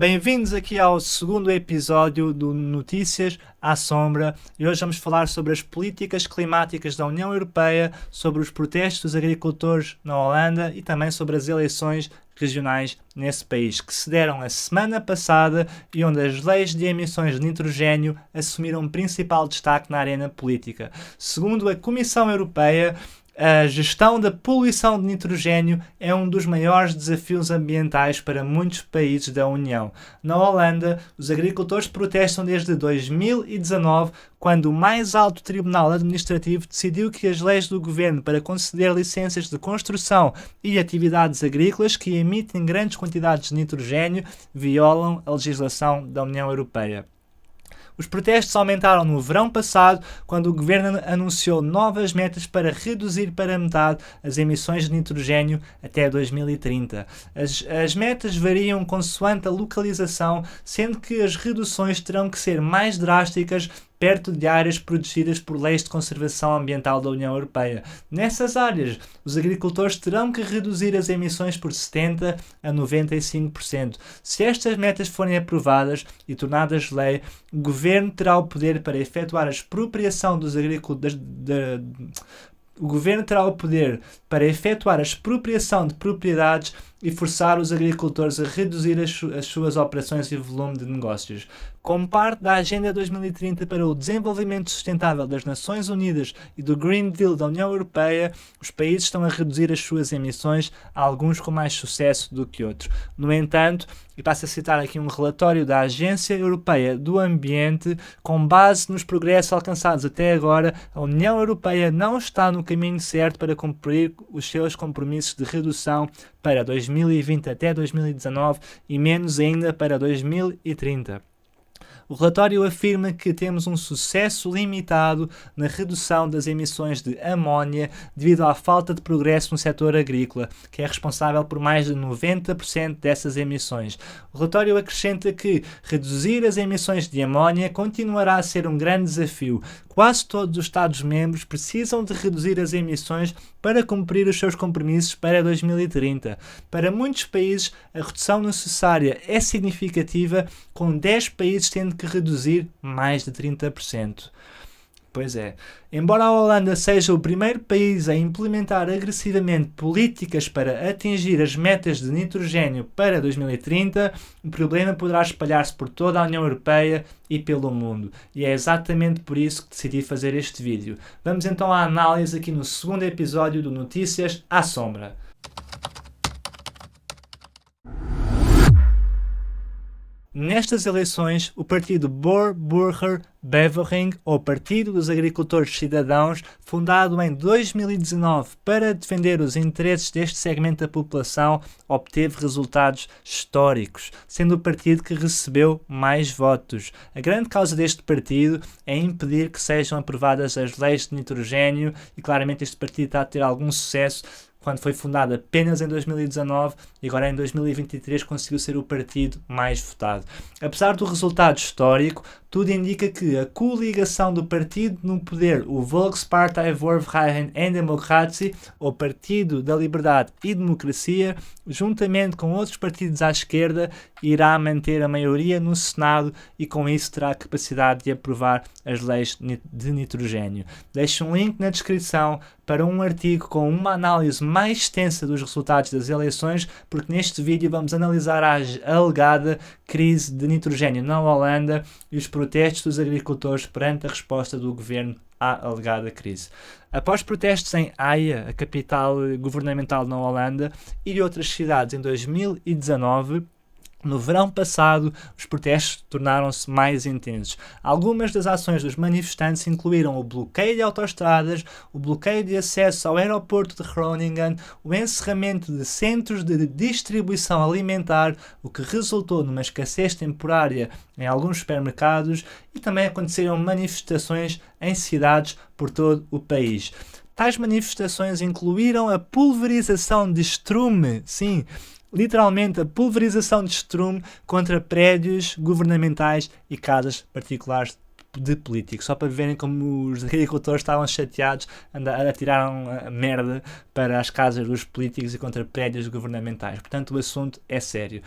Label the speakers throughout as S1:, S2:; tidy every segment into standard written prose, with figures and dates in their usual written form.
S1: Bem-vindos aqui ao segundo episódio do Notícias à Sombra e hoje vamos falar sobre as políticas climáticas da União Europeia, sobre os protestos dos agricultores na Holanda e também sobre as eleições regionais nesse país, que se deram a semana passada e onde as leis de emissões de nitrogénio assumiram um principal destaque na arena política. Segundo a Comissão Europeia, a gestão da poluição de nitrogénio é um dos maiores desafios ambientais para muitos países da União. Na Holanda, os agricultores protestam desde 2019, quando o mais alto tribunal administrativo decidiu que as leis do governo para conceder licenças de construção e atividades agrícolas que emitem grandes quantidades de nitrogénio violam a legislação da União Europeia. Os protestos aumentaram no verão passado, quando o governo anunciou novas metas para reduzir para metade as emissões de nitrogénio até 2030. As metas variam consoante a localização, sendo que as reduções terão que ser mais drásticas perto de áreas protegidas por leis de conservação ambiental da União Europeia. Nessas áreas, os agricultores terão que reduzir as emissões por 70% a 95%. Se estas metas forem aprovadas e tornadas lei, o governo terá o poder para efetuar a expropriação dos agricultores. O governo terá o poder para efetuar a expropriação de propriedades e forçar os agricultores a reduzir as suas operações e volume de negócios. Como parte da Agenda 2030 para o Desenvolvimento Sustentável das Nações Unidas e do Green Deal da União Europeia, os países estão a reduzir as suas emissões, alguns com mais sucesso do que outros. No entanto, e passo a citar aqui um relatório da Agência Europeia do Ambiente, com base nos progressos alcançados até agora, a União Europeia não está no caminho certo para cumprir os seus compromissos de redução para 2020 até 2019 e menos ainda para 2030. O relatório afirma que temos um sucesso limitado na redução das emissões de amónia devido à falta de progresso no setor agrícola, que é responsável por mais de 90% dessas emissões. O relatório acrescenta que reduzir as emissões de amónia continuará a ser um grande desafio. Quase todos os Estados-membros precisam de reduzir as emissões para cumprir os seus compromissos para 2030. Para muitos países, a redução necessária é significativa, com 10 países tendo que reduzir mais de 30%. Pois é. Embora a Holanda seja o primeiro país a implementar agressivamente políticas para atingir as metas de nitrogénio para 2030, o problema poderá espalhar-se por toda a União Europeia e pelo mundo. E é exatamente por isso que decidi fazer este vídeo. Vamos então à análise aqui no segundo episódio do Notícias à Sombra. Nestas eleições, o partido Boer-Burger-Beweging, ou Partido dos Agricultores Cidadãos, fundado em 2019 para defender os interesses deste segmento da população, obteve resultados históricos, sendo o partido que recebeu mais votos. A grande causa deste partido é impedir que sejam aprovadas as leis de nitrogénio e claramente este partido está a ter algum sucesso quando foi fundado apenas em 2019 e agora em 2023 conseguiu ser o partido mais votado. Apesar do resultado histórico, tudo indica que a coligação do partido no poder, o Volkspartei voor Vrijheid en Democratie, ou Partido da Liberdade e Democracia, juntamente com outros partidos à esquerda, irá manter a maioria no Senado e com isso terá a capacidade de aprovar as leis de nitrogénio. Deixo um link na descrição para um artigo com uma análise mais extensa dos resultados das eleições, porque neste vídeo vamos analisar a alegada crise de nitrogénio na Holanda e os protestos dos agricultores perante a resposta do governo à alegada crise. Após protestos em Haia, a capital governamental na Holanda, e outras cidades em 2019, no verão passado, os protestos tornaram-se mais intensos. Algumas das ações dos manifestantes incluíram o bloqueio de autoestradas, o bloqueio de acesso ao aeroporto de Groningen, o encerramento de centros de distribuição alimentar, o que resultou numa escassez temporária em alguns supermercados, e também aconteceram manifestações em cidades por todo o país. Tais manifestações incluíram a pulverização de estrume, sim, literalmente a pulverização de estrume contra prédios governamentais e casas particulares de políticos, só para verem como os agricultores estavam chateados, atiraram a merda para as casas dos políticos e contra prédios governamentais. Portanto, o assunto é sério.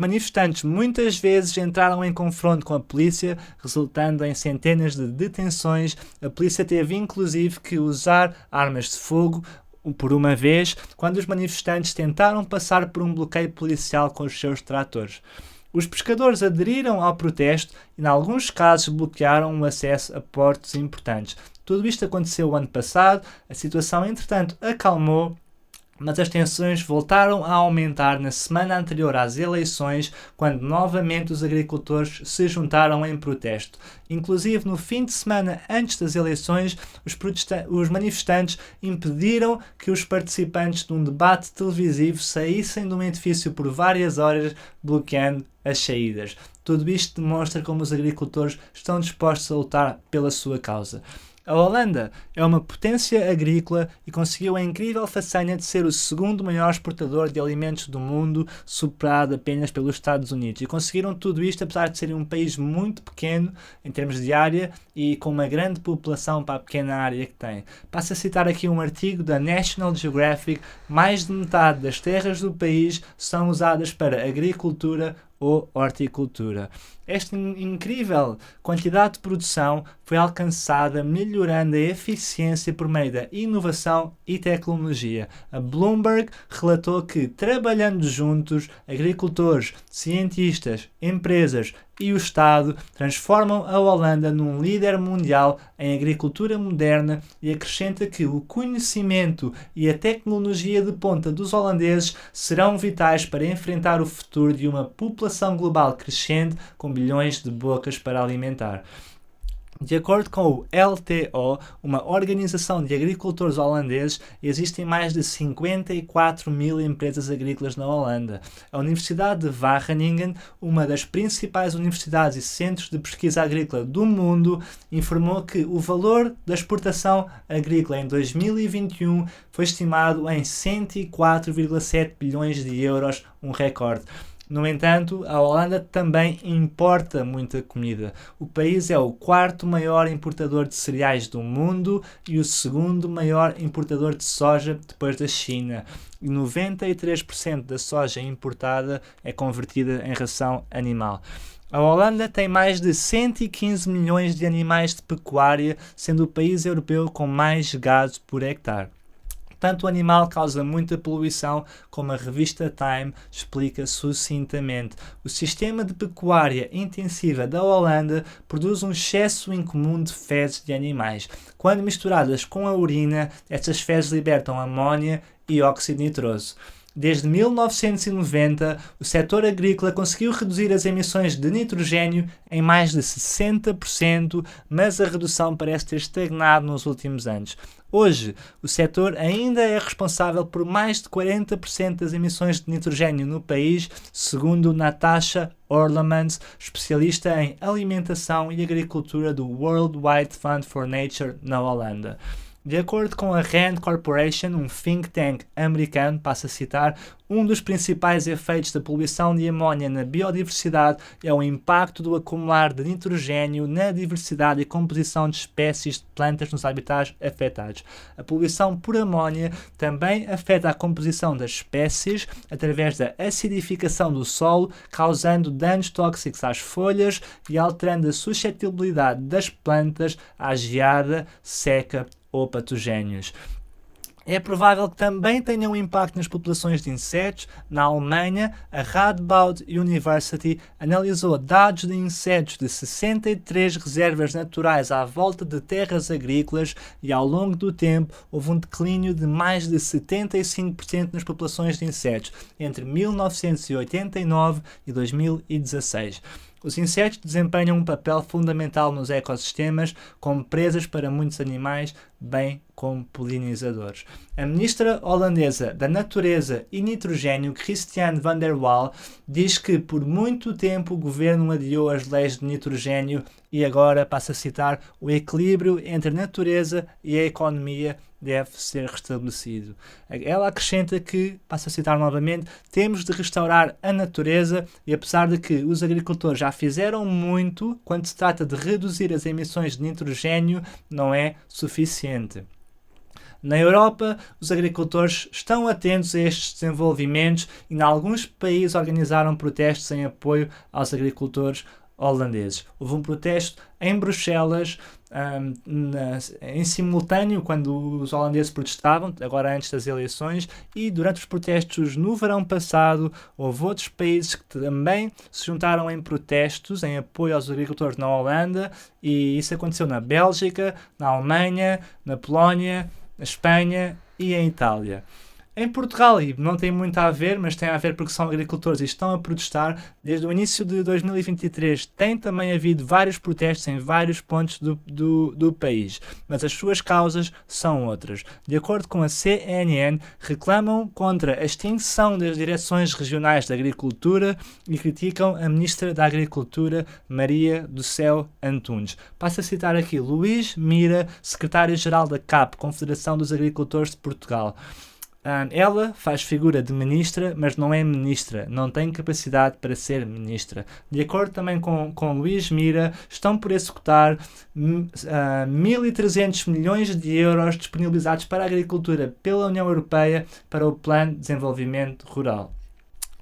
S1: manifestantes muitas vezes entraram em confronto com a polícia, resultando em centenas de detenções. A polícia teve inclusive que usar armas de fogo por uma vez, quando os manifestantes tentaram passar por um bloqueio policial com os seus tratores. Os pescadores aderiram ao protesto e, em alguns casos, bloquearam o acesso a portos importantes. Tudo isto aconteceu o ano passado, a situação, entretanto, acalmou, mas as tensões voltaram a aumentar na semana anterior às eleições, quando novamente os agricultores se juntaram em protesto. Inclusive, no fim de semana antes das eleições, os manifestantes impediram que os participantes de um debate televisivo saíssem de um edifício por várias horas, bloqueando as saídas. Tudo isto demonstra como os agricultores estão dispostos a lutar pela sua causa. A Holanda é uma potência agrícola e conseguiu a incrível façanha de ser o segundo maior exportador de alimentos do mundo, superado apenas pelos Estados Unidos. E conseguiram tudo isto apesar de serem um país muito pequeno em termos de área e com uma grande população para a pequena área que tem. Passo a citar aqui um artigo da National Geographic: mais de metade das terras do país são usadas para agricultura ou horticultura. Esta incrível quantidade de produção foi alcançada melhorando a eficiência por meio da inovação e tecnologia. A Bloomberg relatou que, trabalhando juntos, agricultores, cientistas, empresas e o Estado transformam a Holanda num líder mundial em agricultura moderna, e acrescenta que o conhecimento e a tecnologia de ponta dos holandeses serão vitais para enfrentar o futuro de uma população global crescente com bilhões de bocas para alimentar. De acordo com o LTO, uma organização de agricultores holandeses, existem mais de 54 mil empresas agrícolas na Holanda. A Universidade de Wageningen, uma das principais universidades e centros de pesquisa agrícola do mundo, informou que o valor da exportação agrícola em 2021 foi estimado em 104,7 bilhões de euros, um recorde. No entanto, a Holanda também importa muita comida. O país é o quarto maior importador de cereais do mundo e o segundo maior importador de soja depois da China. E 93% da soja importada é convertida em ração animal. A Holanda tem mais de 115 milhões de animais de pecuária, sendo o país europeu com mais gado por hectare. Tanto o animal causa muita poluição, como a revista Time explica sucintamente. O sistema de pecuária intensiva da Holanda produz um excesso incomum de fezes de animais. Quando misturadas com a urina, estas fezes libertam amónia e óxido nitroso. Desde 1990, o setor agrícola conseguiu reduzir as emissões de nitrogênio em mais de 60%, mas a redução parece ter estagnado nos últimos anos. Hoje, o setor ainda é responsável por mais de 40% das emissões de nitrogênio no país, segundo Natasha Orlemans, especialista em alimentação e agricultura do World Wide Fund for Nature na Holanda. De acordo com a Rand Corporation, um think tank americano, passo a citar, um dos principais efeitos da poluição de amónia na biodiversidade é o impacto do acumular de nitrogênio na diversidade e composição de espécies de plantas nos habitats afetados. A poluição por amónia também afeta a composição das espécies através da acidificação do solo, causando danos tóxicos às folhas e alterando a suscetibilidade das plantas à geada, seca ou patogénios. É provável que também tenha um impacto nas populações de insetos. Na Alemanha, a Radboud University analisou dados de insetos de 63 reservas naturais à volta de terras agrícolas e, ao longo do tempo, houve um declínio de mais de 75% nas populações de insetos entre 1989 e 2016. Os insetos desempenham um papel fundamental nos ecossistemas, como presas para muitos animais, bem como polinizadores. A ministra holandesa da Natureza e Nitrogênio, Christiane van der Wal, diz que por muito tempo o governo adiou as leis de nitrogênio e agora, passa a citar, o equilíbrio entre a natureza e a economia deve ser restabelecido. Ela acrescenta que, passo a citar novamente, temos de restaurar a natureza e, apesar de que os agricultores já fizeram muito, quando se trata de reduzir as emissões de nitrogênio, não é suficiente. Na Europa, os agricultores estão atentos a estes desenvolvimentos e, em alguns países, organizaram protestos em apoio aos agricultores holandeses. Houve um protesto em Bruxelas, em simultâneo, quando os holandeses protestavam, agora antes das eleições, e durante os protestos no verão passado, houve outros países que também se juntaram em protestos em apoio aos agricultores na Holanda, e isso aconteceu na Bélgica, na Alemanha, na Polónia, na Espanha e em Itália. Em Portugal, e não tem muito a ver, mas tem a ver porque são agricultores e estão a protestar, desde o início de 2023 tem também havido vários protestos em vários pontos do país, mas as suas causas são outras. De acordo com a CNN, reclamam contra a extinção das direções regionais de agricultura e criticam a Ministra da Agricultura, Maria do Céu Antunes. Passo a citar aqui Luís Mira, secretário-geral da CAP, Confederação dos Agricultores de Portugal. Ela faz figura de ministra, mas não é ministra, não tem capacidade para ser ministra. De acordo também com Luís Mira, estão por executar 1.300 milhões de euros disponibilizados para a agricultura pela União Europeia para o Plano de Desenvolvimento Rural.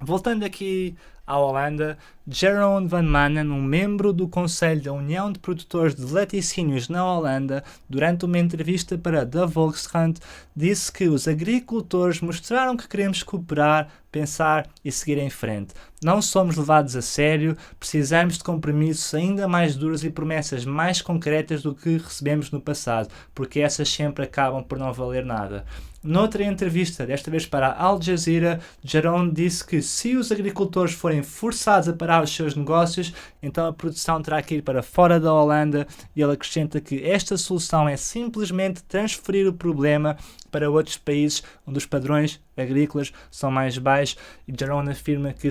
S1: Voltando aqui à Holanda, Jeroen van Manen, um membro do Conselho da União de Produtores de Laticínios na Holanda, durante uma entrevista para The Volkskrant, disse que os agricultores mostraram que queremos cooperar, pensar e seguir em frente. Não somos levados a sério, precisamos de compromissos ainda mais duros e promessas mais concretas do que recebemos no passado, porque essas sempre acabam por não valer nada. Noutra entrevista, desta vez para a Al Jazeera, Jeroen disse que se os agricultores forem forçados a parar os seus negócios, então a produção terá que ir para fora da Holanda, e ele acrescenta que esta solução é simplesmente transferir o problema para outros países onde os padrões agrícolas são mais baixos, e Jeroen afirma que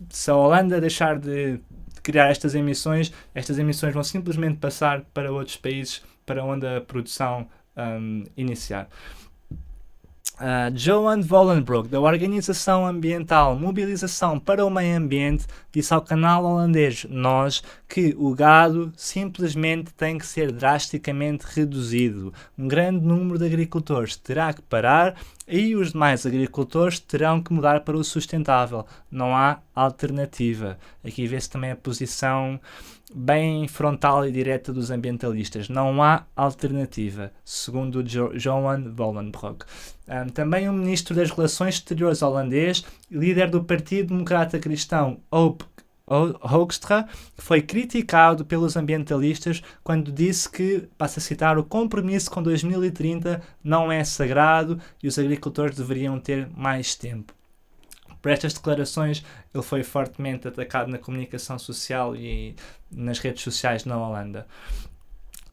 S1: se a Holanda deixar de criar estas emissões vão simplesmente passar para outros países para onde a produção iniciar. Johan Vollenbroek, da organização ambiental Mobilização para o Meio Ambiente, disse ao canal holandês Nós que o gado simplesmente tem que ser drasticamente reduzido. Um grande número de agricultores terá que parar e os demais agricultores terão que mudar para o sustentável. Não há alternativa. Aqui vê-se também a posição bem frontal e direta dos ambientalistas. Não há alternativa, segundo Johan Vollenbroek. Também o ministro das Relações Exteriores holandês, líder do Partido Democrata Cristão, Hoekstra, foi criticado pelos ambientalistas quando disse que, passo a citar, o compromisso com 2030 não é sagrado e os agricultores deveriam ter mais tempo. Por estas declarações, ele foi fortemente atacado na comunicação social e nas redes sociais na Holanda.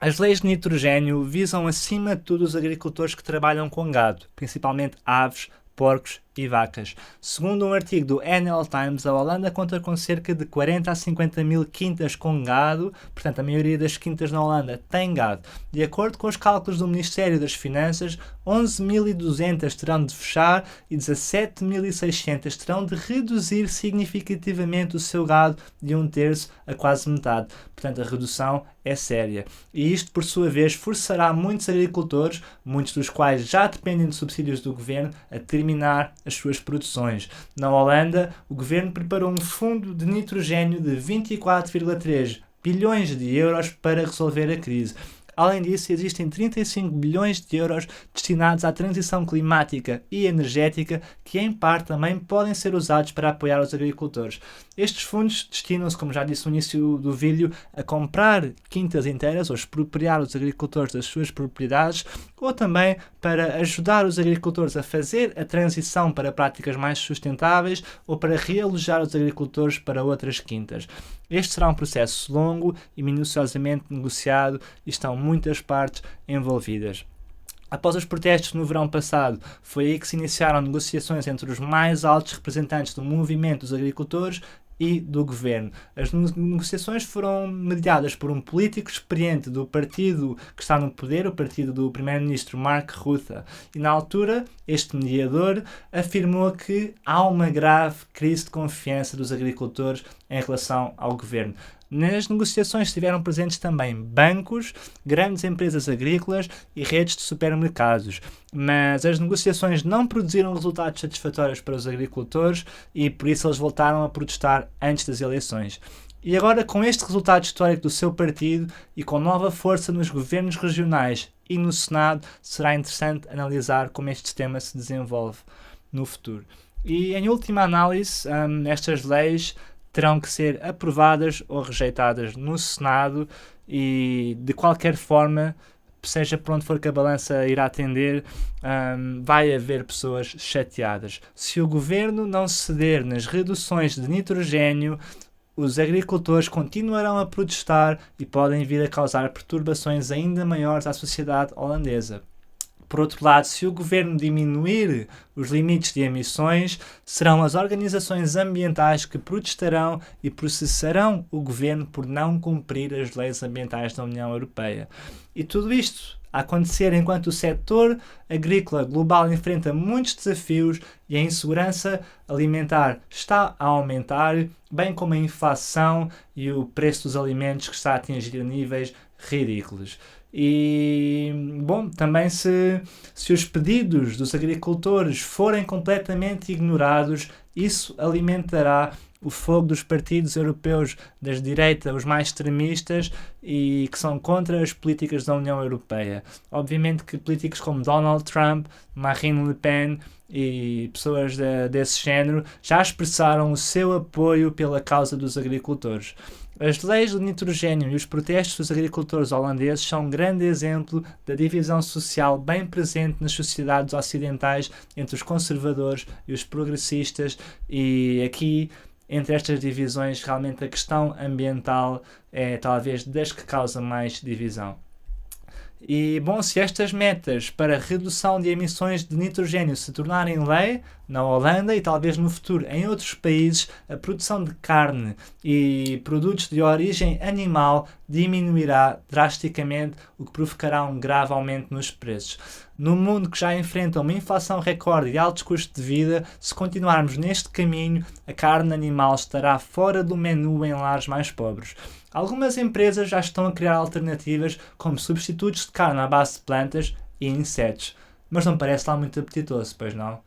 S1: As leis de nitrogênio visam, acima de tudo, os agricultores que trabalham com gado, principalmente aves, porcos e vacas. Segundo um artigo do NL Times, a Holanda conta com cerca de 40 a 50 mil quintas com gado, portanto a maioria das quintas na Holanda tem gado. De acordo com os cálculos do Ministério das Finanças, 11.200 terão de fechar e 17.600 terão de reduzir significativamente o seu gado de 1/3 a quase metade. Portanto, a redução é séria. E isto, por sua vez, forçará muitos agricultores, muitos dos quais já dependem de subsídios do governo, a terminar as suas produções. Na Holanda, o governo preparou um fundo de nitrogênio de 24,3 bilhões de euros para resolver a crise. Além disso, existem 35 bilhões de euros destinados à transição climática e energética que, em parte, também podem ser usados para apoiar os agricultores. Estes fundos destinam-se, como já disse no início do vídeo, a comprar quintas inteiras ou expropriar os agricultores das suas propriedades, ou também para ajudar os agricultores a fazer a transição para práticas mais sustentáveis ou para realojar os agricultores para outras quintas. Este será um processo longo e minuciosamente negociado e estão muitas partes envolvidas. Após os protestos no verão passado, foi aí que se iniciaram negociações entre os mais altos representantes do movimento dos agricultores e do governo. As negociações foram mediadas por um político experiente do partido que está no poder, o partido do primeiro-ministro Mark Rutte. E na altura, este mediador afirmou que há uma grave crise de confiança dos agricultores em relação ao governo. Nas negociações estiveram presentes também bancos, grandes empresas agrícolas e redes de supermercados, mas as negociações não produziram resultados satisfatórios para os agricultores e por isso eles voltaram a protestar antes das eleições. E agora, com este resultado histórico do seu partido e com nova força nos governos regionais e no Senado, será interessante analisar como este tema se desenvolve no futuro. E, em última análise, estas leis terão que ser aprovadas ou rejeitadas no Senado e, de qualquer forma, seja por onde for que a balança irá tender, vai haver pessoas chateadas. Se o governo não ceder nas reduções de nitrogênio, os agricultores continuarão a protestar e podem vir a causar perturbações ainda maiores à sociedade holandesa. Por outro lado, se o governo diminuir os limites de emissões, serão as organizações ambientais que protestarão e processarão o governo por não cumprir as leis ambientais da União Europeia. E tudo isto a acontecer enquanto o setor agrícola global enfrenta muitos desafios e a insegurança alimentar está a aumentar, bem como a inflação e o preço dos alimentos que está a atingir níveis ridículos. E, bom, também se os pedidos dos agricultores forem completamente ignorados, isso alimentará o fogo dos partidos europeus da direita, os mais extremistas, e que são contra as políticas da União Europeia. Obviamente que políticos como Donald Trump, Marine Le Pen e pessoas desse género já expressaram o seu apoio pela causa dos agricultores. As leis do nitrogênio e os protestos dos agricultores holandeses são um grande exemplo da divisão social bem presente nas sociedades ocidentais entre os conservadores e os progressistas, e aqui, entre estas divisões, realmente a questão ambiental é talvez das que causa mais divisão. E, bom, se estas metas para redução de emissões de nitrogênio se tornarem lei na Holanda e talvez no futuro em outros países, a produção de carne e produtos de origem animal diminuirá drasticamente, o que provocará um grave aumento nos preços. No mundo que já enfrenta uma inflação recorde e altos custos de vida, se continuarmos neste caminho, a carne animal estará fora do menu em lares mais pobres. Algumas empresas já estão a criar alternativas como substitutos de carne à base de plantas e insetos, mas não parece lá muito apetitoso, pois não?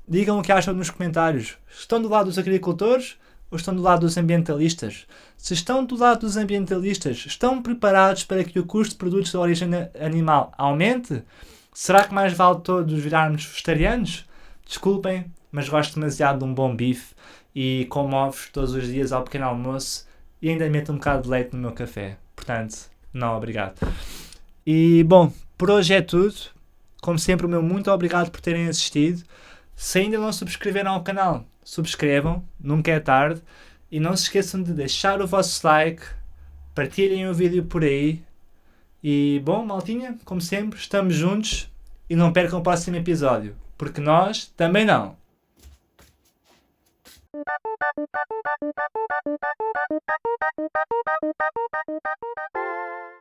S1: Digam o que acham nos comentários. Estão do lado dos agricultores ou estão do lado dos ambientalistas? Se estão do lado dos ambientalistas, estão preparados para que o custo de produtos de origem animal aumente? Será que mais vale todos virarmos vegetarianos? Desculpem, mas gosto demasiado de um bom bife e como ovos todos os dias ao pequeno almoço e ainda meto um bocado de leite no meu café. Portanto, não, obrigado. E, bom, por hoje é tudo. Como sempre, o meu muito obrigado por terem assistido. Se ainda não subscreveram ao canal, subscrevam, nunca é tarde. E não se esqueçam de deixar o vosso like, partilhem o vídeo por aí. E, bom, maltinha, como sempre, estamos juntos e não percam o próximo episódio, porque nós também não.